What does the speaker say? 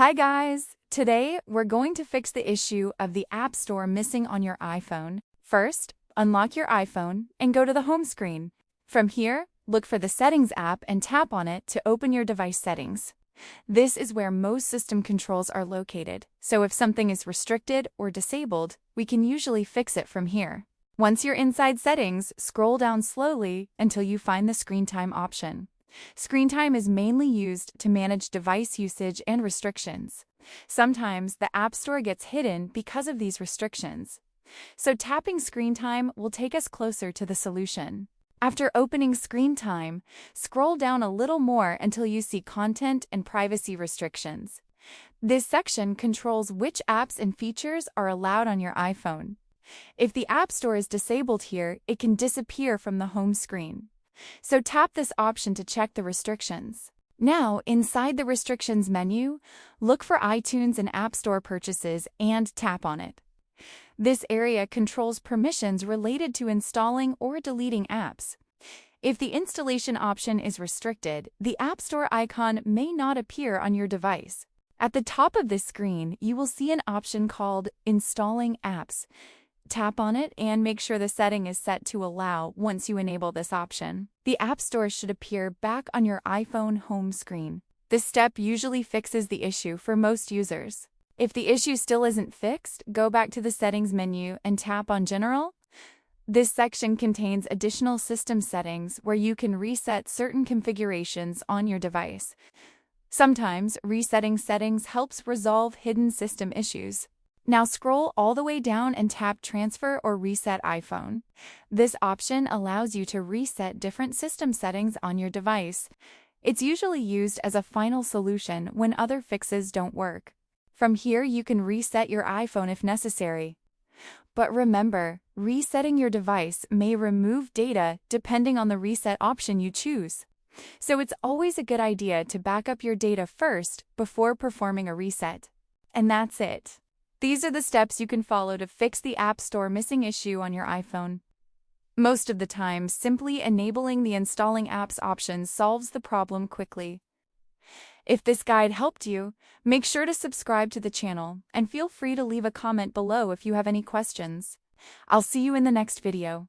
Hi guys! Today, we're going to fix the issue of the App Store missing on your iPhone. First, unlock your iPhone and go to the home screen. From here, look for the Settings app and tap on it to open your device settings. This is where most system controls are located, so if something is restricted or disabled, we can usually fix it from here. Once you're inside settings, scroll down slowly until you find the screen time option. Screen time is mainly used to manage device usage and restrictions. Sometimes the App Store gets hidden because of these restrictions. So tapping screen time will take us closer to the solution. After opening screen time, scroll down a little more until you see content and privacy restrictions. This section controls which apps and features are allowed on your iPhone. If the App Store is disabled here, it can disappear from the home screen. So tap this option to check the restrictions. Now, inside the Restrictions menu, look for iTunes and App Store purchases and tap on it. This area controls permissions related to installing or deleting apps. If the installation option is restricted, the App Store icon may not appear on your device. At the top of this screen, you will see an option called Installing Apps. Tap on it and make sure the setting is set to Allow once you enable this option. The App Store should appear back on your iPhone home screen. This step usually fixes the issue for most users. If the issue still isn't fixed, go back to the Settings menu and tap on General. This section contains additional system settings where you can reset certain configurations on your device. Sometimes resetting settings helps resolve hidden system issues. Now scroll all the way down and tap Transfer or Reset iPhone. This option allows you to reset different system settings on your device. It's usually used as a final solution when other fixes don't work. From here, you can reset your iPhone if necessary. But remember, resetting your device may remove data depending on the reset option you choose. So it's always a good idea to back up your data first before performing a reset. And that's it. These are the steps you can follow to fix the App Store missing issue on your iPhone. Most of the time, simply enabling the Installing Apps option solves the problem quickly. If this guide helped you, make sure to subscribe to the channel and feel free to leave a comment below if you have any questions. I'll see you in the next video.